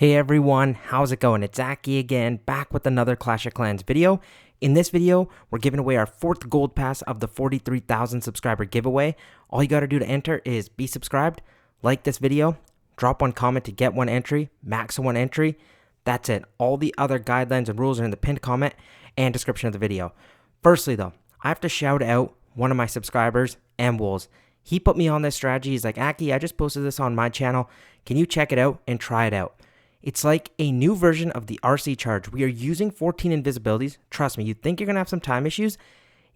Hey everyone, how's it going? It's Aki again, back with another Clash of Clans video. In this video, we're giving away our 4th gold pass of the 43,000 subscriber giveaway. All you gotta do to enter is be subscribed, like this video, drop one comment to get one entry, max one entry. That's it. All the other guidelines and rules are in the pinned comment and description of the video. Firstly though, I have to shout out one of my subscribers, M-Wolves. He put me on this strategy. He's like, Aki, I just posted this on my channel. Can you check it out and try it out? It's like a new version of the RC charge. We are using 14 invisibilities. Trust me, you think you're going to have some time issues?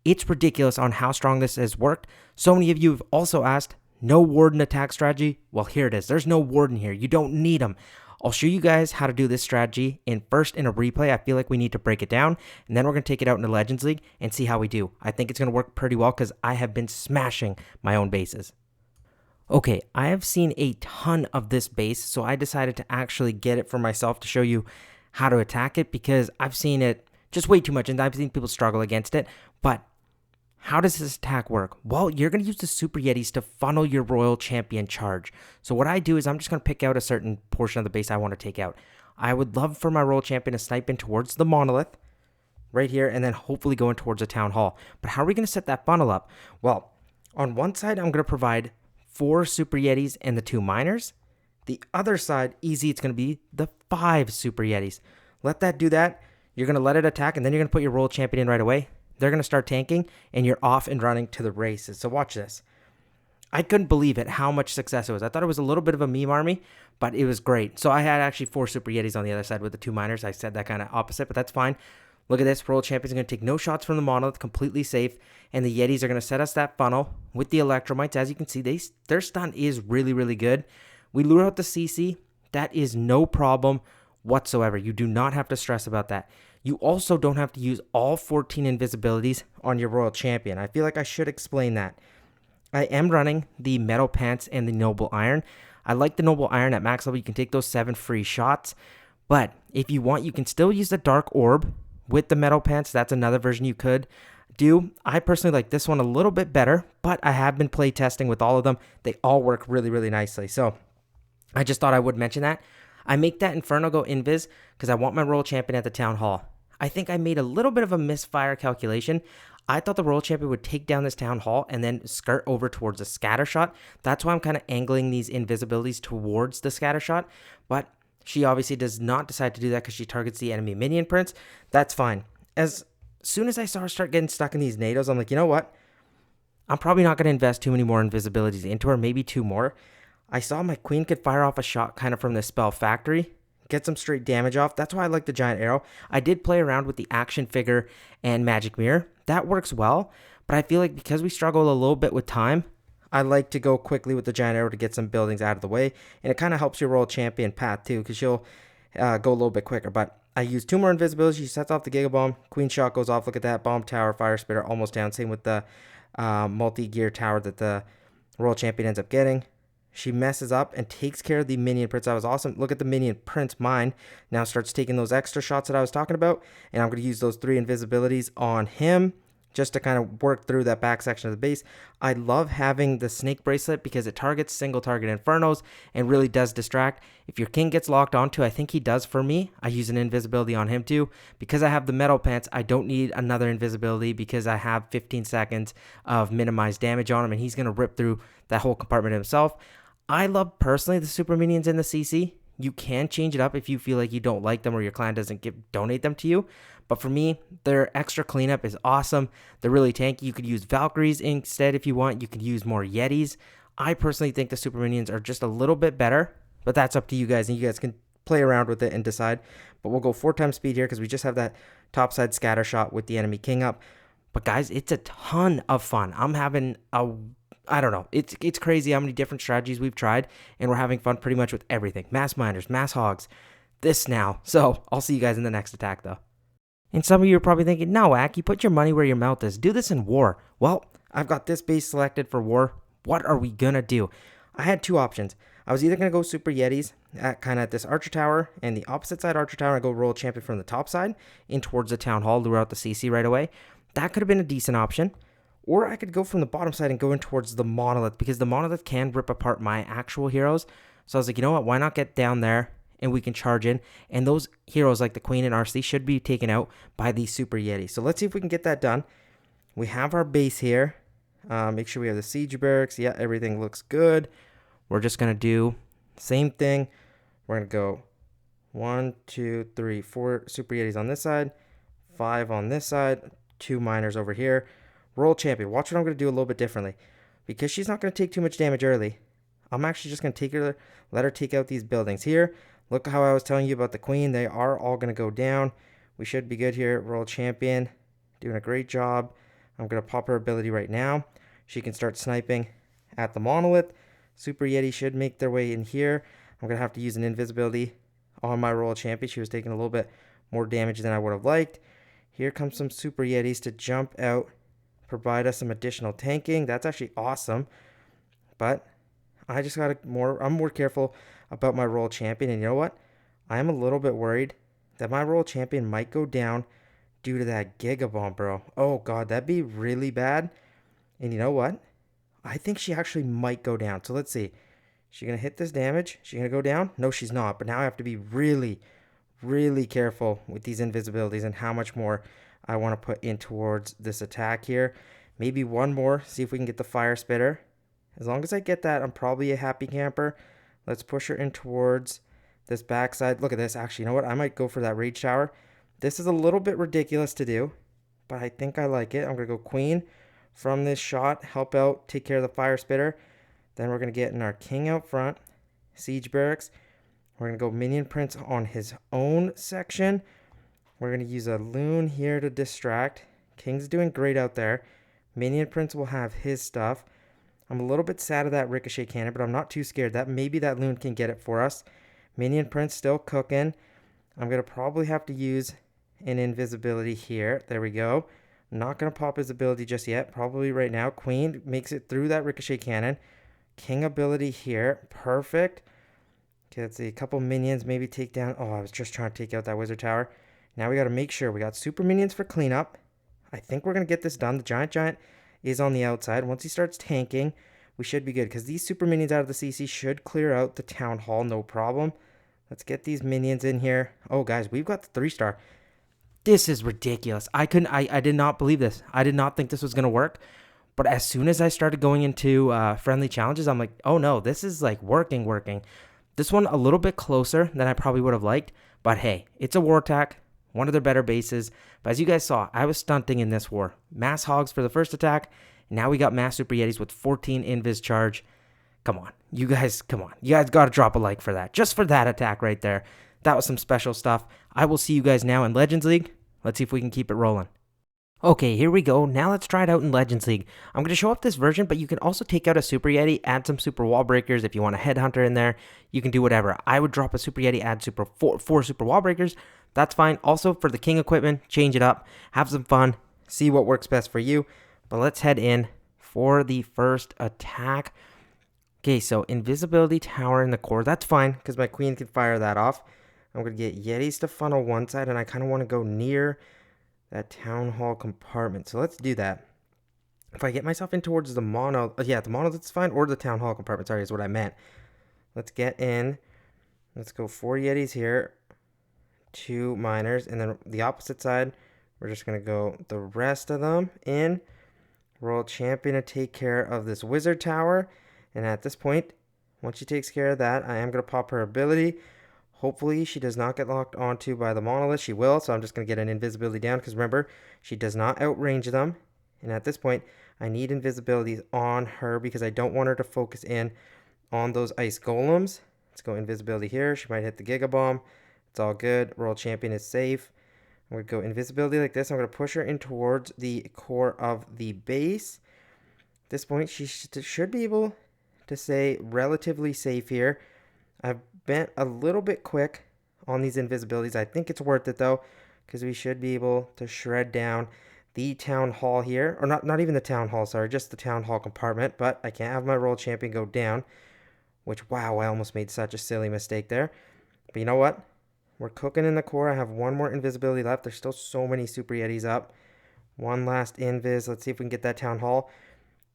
It's ridiculous on how strong this has worked. So many of you have also asked, no Warden attack strategy? Well, here it is. There's no Warden here. You don't need them. I'll show you guys how to do this strategy first in a replay. I feel like we need to break it down, and then we're going to take it out in the Legends League and see how we do. I think it's going to work pretty well because I have been smashing my own bases. Okay, I have seen a ton of this base, so I decided to actually get it for myself to show you how to attack it because I've seen it just way too much and I've seen people struggle against it. But how does this attack work? Well, you're going to use the Super Yetis to funnel your Royal Champion charge. So what I do is I'm just going to pick out a certain portion of the base I want to take out. I would love for my Royal Champion to snipe in towards the Monolith right here and then hopefully go in towards the Town Hall. But how are we going to set that funnel up? Well, on one side, I'm going to provide 4 Super Yetis and the 2 miners. The other side, easy, it's going to be the 5 Super Yetis. Let that do that. You're going to let it attack, and then you're going to put your Royal Champion in right away. They're going to start tanking, and you're off and running to the races. So watch this. I couldn't believe it, how much success it was. I thought it was a little bit of a meme army, but it was great. So I had actually 4 Super Yetis on the other side with the 2 miners. I said that kind of opposite, but that's fine. Look at this. Royal Champion's going to take no shots from the Monolith, completely safe. And the Yetis are going to set us that funnel with the Electromites. As you can see, their stun is really, really good. We lure out the CC. That is no problem whatsoever. You do not have to stress about that. You also don't have to use all 14 invisibilities on your Royal Champion. I feel like I should explain that. I am running the Metal Pants and the Noble Iron. I like the Noble Iron at max level. You can take those 7 free shots. But if you want, you can still use the Dark Orb with the Metal Pants. That's another version you could do. I personally like this one a little bit better, but I have been play testing with all of them. They all work really, really nicely. So I just thought I would mention that. I make that Inferno go invis because I want my Royal Champion at the Town Hall. I think I made a little bit of a misfire calculation. I thought the Royal Champion would take down this Town Hall and then skirt over towards a scatter shot. That's why I'm kind of angling these invisibilities towards the scatter shot, but she obviously does not decide to do that because she targets the enemy minion prince. That's fine. As soon as I saw her start getting stuck in these NATOs, I'm like, you know what? I'm probably not going to invest too many more invisibilities into her, maybe 2 more. I saw my queen could fire off a shot kind of from the spell factory, get some straight damage off. That's why I like the giant arrow. I did play around with the action figure and magic mirror. That works well, but I feel like because we struggle a little bit with time, I like to go quickly with the giant arrow to get some buildings out of the way, and it kind of helps your Royal Champion path too, because she'll go a little bit quicker. But I use 2 more invisibilities. She sets off the Giga Bomb. Queen Shot goes off. Look at that. Bomb Tower, Fire Spitter almost down. Same with the multi-gear tower that the Royal Champion ends up getting. She messes up and takes care of the Minion Prince. That was awesome. Look at the Minion Prince. Mine now starts taking those extra shots that I was talking about, and I'm going to use those 3 invisibilities on him just to kind of work through that back section of the base. I love having the Snake Bracelet because it targets single target Infernos and really does distract. If your king gets locked onto, I think he does for me, I use an invisibility on him too. Because I have the Metal Pants, I don't need another invisibility because I have 15 seconds of minimized damage on him, and he's going to rip through that whole compartment himself. I love personally the super minions in the CC. You can change it up if you feel like you don't like them or your clan doesn't donate them to you. But for me, their extra cleanup is awesome. They're really tanky. You could use Valkyries instead if you want. You could use more Yetis. I personally think the super minions are just a little bit better, but that's up to you guys, and you guys can play around with it and decide. But we'll go 4 times speed here because we just have that topside scatter shot with the enemy king up. But guys, it's a ton of fun. I'm having I don't know. It's crazy how many different strategies we've tried, and we're having fun pretty much with everything. Mass miners, mass hogs, this now. So I'll see you guys in the next attack though. And some of you are probably thinking, no, Aki, put your money where your mouth is. Do this in war. Well, I've got this base selected for war. What are we going to do? I had 2 options. I was either going to go Super Yetis at this Archer Tower, and the opposite side Archer Tower, and go Royal Champion from the top side in towards the Town Hall, lure out the CC right away. That could have been a decent option. Or I could go from the bottom side and go in towards the Monolith, because the Monolith can rip apart my actual heroes. So I was like, you know what? Why not get down there and we can charge in. And those heroes like the Queen and RC should be taken out by these Super Yetis. So let's see if we can get that done. We have our base here. Make sure we have the siege barracks. Yeah, everything looks good. We're just going to do the same thing. We're going to go 1, 2, 3, 4 Super Yetis on this side, 5 on this side, 2 miners over here. Roll champion. Watch what I'm going to do a little bit differently. Because she's not going to take too much damage early, I'm actually just going to let her take out these buildings here. Look how I was telling you about the Queen. They are all going to go down. We should be good here. Roll champion. Doing a great job. I'm going to pop her ability right now. She can start sniping at the monolith. Super Yeti should make their way in here. I'm going to have to use an invisibility on my royal champion. She was taking a little bit more damage than I would have liked. Here comes some Super Yetis to jump out, provide us some additional tanking. That's actually awesome. But I just got I'm more careful about my royal champion. And you know what? I am a little bit worried that my royal champion might go down due to that Giga Bomb, bro. Oh, God, that'd be really bad. And you know what? I think she actually might go down. So let's see. She's going to hit this damage. She's going to go down? No, she's not. But now I have to be really, really careful with these invisibilities and how much more I want to put in towards this attack here. Maybe one more. See if we can get the fire spitter. As long as I get that, I'm probably a happy camper. Let's push her in towards this backside. Look at this. Actually, you know what? I might go for that rage shower. This is a little bit ridiculous to do, but I think I like it. I'm going to go Queen from this shot. Help out. Take care of the fire spitter. Then we're going to get in our king out front. Siege barracks. We're going to go minion prince on his own section. We're going to use a loon here to distract. King's doing great out there. Minion prince will have his stuff. I'm a little bit sad of that ricochet cannon, but I'm not too scared. Maybe that loon can get it for us. Minion prince still cooking. I'm going to probably have to use an invisibility here. There we go. I'm not going to pop his ability just yet. Probably right now. Queen makes it through that ricochet cannon. King ability here. Perfect. Okay, let's see. A couple minions maybe take down. Oh, I was just trying to take out that wizard tower. Now we got to make sure we got super minions for cleanup. I think we're going to get this done. The giant is on the outside. Once he starts tanking, we should be good because these super minions out of the CC should clear out the town hall, no problem. Let's get these minions in here. Oh, guys, we've got the 3-star. This is ridiculous. I did not believe this. I did not think this was going to work. But as soon as I started going into friendly challenges, I'm like, oh no, this is like working. This one a little bit closer than I probably would have liked. But hey, it's a war attack. One of their better bases. But as you guys saw, I was stunting in this war. Mass Hogs for the first attack. Now we got Mass Super Yetis with 14 Invis charge. Come on. You guys got to drop a like for that. Just for that attack right there. That was some special stuff. I will see you guys now in Legends League. Let's see if we can keep it rolling. Okay, here we go. Now let's try it out in Legends League. I'm going to show off this version, but you can also take out a Super Yeti, add some Super Wall Breakers. If you want a Headhunter in there, you can do whatever. I would drop a Super Yeti, add four Super Wall Breakers. That's fine. Also, for the King equipment, change it up. Have some fun. See what works best for you. But let's head in for the first attack. Okay, so Invisibility Tower in the core. That's fine, because my Queen can fire that off. I'm going to get Yetis to funnel one side, and I kind of want to go near that town hall compartment. So let's do that. If I get myself in towards the mono, the mono, that's fine, or the town hall compartment, sorry, is what I meant. Let's get in. Let's go 4 Yetis here, 2 miners, and then the opposite side, we're just going to go the rest of them in. Royal Champion to take care of this wizard tower. And at this point, once she takes care of that, I am going to pop her ability. Hopefully, she does not get locked onto by the monolith. She will, so I'm just going to get an invisibility down. Because remember, she does not outrange them. And at this point, I need invisibility on her because I don't want her to focus in on those ice golems. Let's go invisibility here. She might hit the Giga Bomb. It's all good. Royal Champion is safe. I'm going to go invisibility like this. I'm going to push her in towards the core of the base. At this point, she should be able to stay relatively safe here. I've been a little bit quick on these invisibilities. I think it's worth it though, because we should be able to shred down the town hall here. Or not even the town hall, sorry, just the town hall compartment. But I can't have my Royal Champion go down, which, wow, I almost made such a silly mistake there. But you know what? We're cooking in the core. I have one more invisibility left. There's still so many Super Yetis up. One last invis. Let's see if we can get that town hall.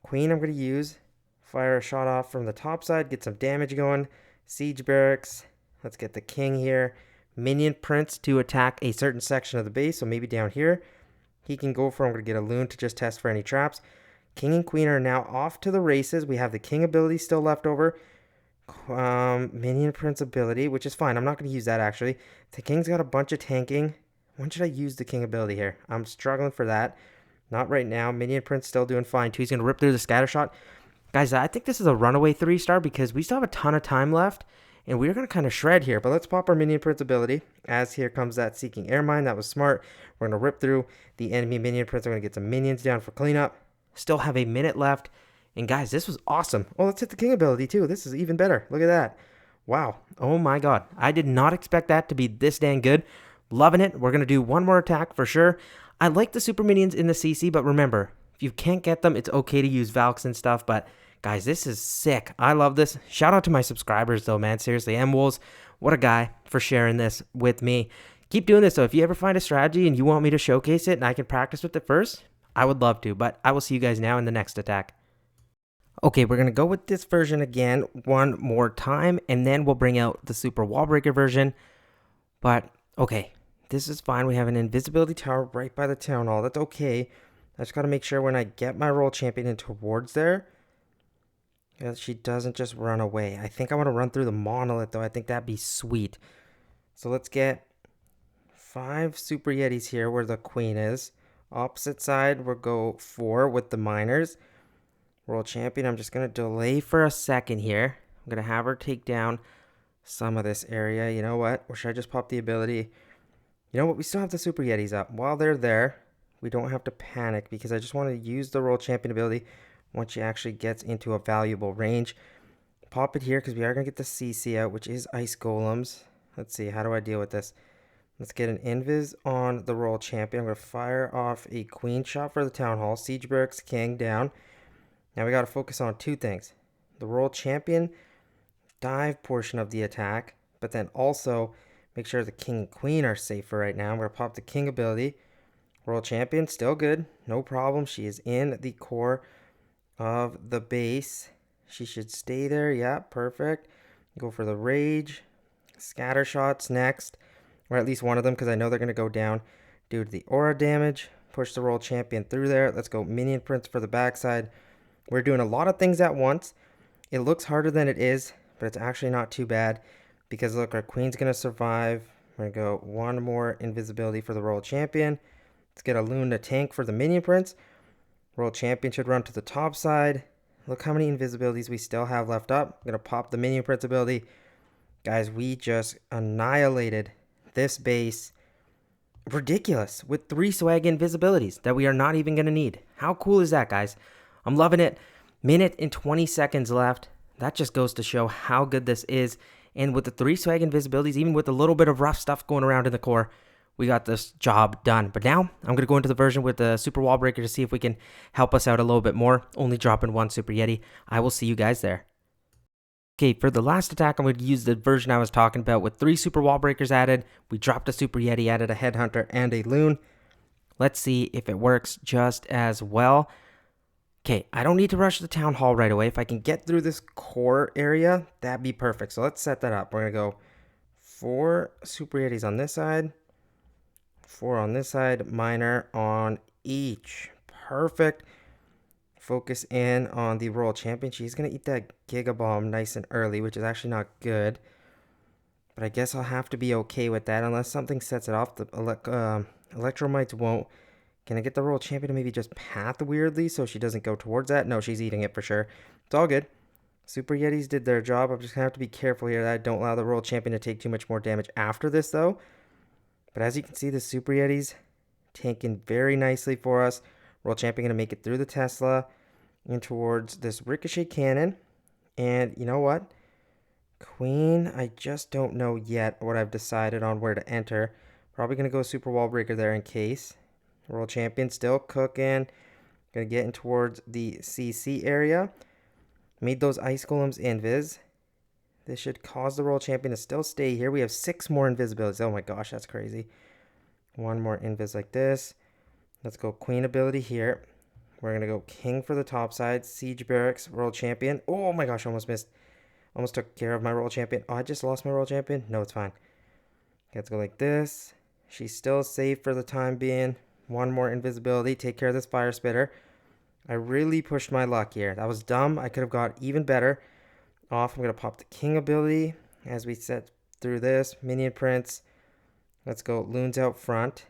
Queen I'm going to use. Fire a shot off from the top side. Get some damage going. Siege barracks. Let's get the king here. Minion prince to attack a certain section of the base, so maybe down here. He can go for, I'm going to get a loon to just test for any traps. King and queen are now off to the races. We have the king ability still left over. Minion prince ability, which is fine. I'm not going to use that actually. The king's got a bunch of tanking. When should I use the king ability here? I'm struggling for that. Not right now. Minion prince still doing fine too. He's going to rip through the scatter shot. Guys, I think this is a runaway 3-star because we still have a ton of time left. And we're going to kind of shred here. But let's pop our minion prince ability. As here comes that seeking air mine. That was smart. We're going to rip through the enemy minion prince. We're going to get some minions down for cleanup. Still have a minute left. And guys, this was awesome. Oh, let's hit the king ability too. This is even better. Look at that. Wow. Oh my god. I did not expect that to be this dang good. Loving it. We're going to do one more attack for sure. I like the super minions in the CC, but remember, if you can't get them, it's okay to use Valks and stuff. But guys, this is sick. I love this. Shout out to my subscribers though, man. Seriously, M-Wolves, what a guy for sharing this with me. Keep doing this though. If you ever find a strategy and you want me to showcase it and I can practice with it first, I would love to. But I will see you guys now in the next attack. Okay, we're going to go with this version again one more time, and then we'll bring out the super wall breaker version. But, okay, this is fine. We have an invisibility tower right by the town hall. That's okay. I just got to make sure when I get my role champion in towards there, that she doesn't just run away. I think I want to run through the monolith, though. I think that'd be sweet. So let's get 5 super yetis here where the queen is. Opposite side, we'll go 4 with the miners. World champion, I'm just going to delay for a second here. I'm going to have her take down some of this area. You know what? Or should I just pop the ability? You know what? We still have the super yetis up. While they're there, we don't have to panic because I just want to use the world champion ability once she actually gets into a valuable range. Pop it here because we are going to get the CC out, which is ice golems. Let's see. How do I deal with this? Let's get an invis on the world champion. I'm going to fire off a queen shot for the town hall. Siege barracks, king down. Now we got to focus on 2 things. The world champion dive portion of the attack, but then also make sure the king and queen are safe for right now. I'm going to pop the king ability. World champion, still good. No problem. She is in the core of the base. She should stay there. Yeah, perfect. Go for the rage. Scatter shots next. Or at least one of them because I know they're going to go down due to the aura damage. Push the world champion through there. Let's go minion prince for the backside. We're doing a lot of things at once. It looks harder than it is, but it's actually not too bad because look, our queen's going to survive. We're going to go one more invisibility for the world champion. Let's get a loon to tank for the minion prince. World champion should run to the top side. Look how many invisibilities we still have left up. I'm going to pop the minion prince ability. Guys, we just annihilated this base. Ridiculous with 3 swag invisibilities that we are not even going to need. How cool is that, guys? I'm loving it. Minute and 20 seconds left. That just goes to show how good this is. And with the 3 swag invisibilities, even with a little bit of rough stuff going around in the core, we got this job done. But now I'm going to go into the version with the super wall breaker to see if we can help us out a little bit more. Only dropping 1 super yeti. I will see you guys there. Okay, for the last attack, I'm going to use the version I was talking about with 3 super wall breakers added. We dropped a super yeti, added a headhunter and a loon. Let's see if it works just as well. Okay, I don't need to rush the town hall right away. If I can get through this core area, that'd be perfect. So let's set that up. We're going to go 4 super yetis on this side, 4 on this side, miner on each. Perfect. Focus in on the world champion. She's going to eat that giga bomb nice and early, which is actually not good. But I guess I'll have to be okay with that unless something sets it off. The electromites won't. Can I get the world champion to maybe just path weirdly so she doesn't go towards that? No, she's eating it for sure. It's all good. Super yetis did their job. I'm just going to have to be careful here that I don't allow the world champion to take too much more damage after this, though. But as you can see, the super yetis tanking very nicely for us. World champion going to make it through the Tesla and towards this ricochet cannon. And you know what? Queen, I just don't know yet what I've decided on where to enter. Probably going to go super wall breaker there in case. World champion still cooking. Going to get in towards the CC area. Made those ice golems invis. This should cause the world champion to still stay here. We have 6 more invisibilities. Oh my gosh, that's crazy. 1 more invis like this. Let's go queen ability here. We're going to go king for the top side. Siege barracks, world champion. Oh my gosh, almost missed. Almost took care of my royal champion. Oh, I just lost my royal champion? No, it's fine. Okay, let's go like this. She's still safe for the time being. One more invisibility. Take care of this fire spitter. I really pushed my luck here. That was dumb. I could have got even better off. I'm going to pop the king ability as we set through this. Minion prince. Let's go loons out front.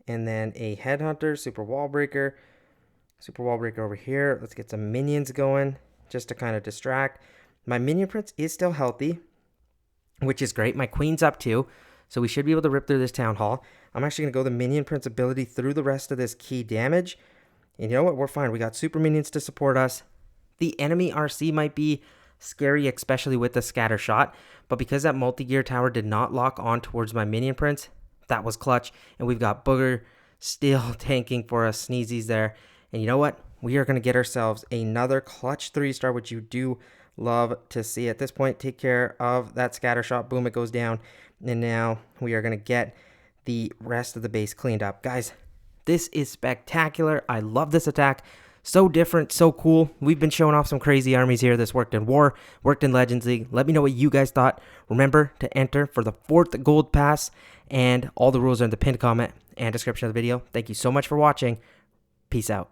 And then a headhunter, super wall breaker. Super wall breaker over here. Let's get some minions going just to kind of distract. My minion prince is still healthy, which is great. My queen's up too, so we should be able to rip through this town hall. I'm actually going to go the minion prince ability through the rest of this key damage. And you know what? We're fine. We got super minions to support us. The enemy RC might be scary, especially with the scatter shot, but because that multi-gear tower did not lock on towards my minion prince, that was clutch. And we've got Booger still tanking for us, sneezies there. And you know what? We are going to get ourselves another clutch 3-star, which you do love to see. At this point, take care of that scatter shot. Boom, it goes down. And now we are going to get the rest of the base cleaned up. Guys, this is spectacular. I love this attack. So different, so cool. We've been showing off some crazy armies here. This worked in War, worked in Legends League. Let me know what you guys thought. Remember to enter for the 4th gold pass, and all the rules are in the pinned comment and description of the video. Thank you so much for watching. Peace out.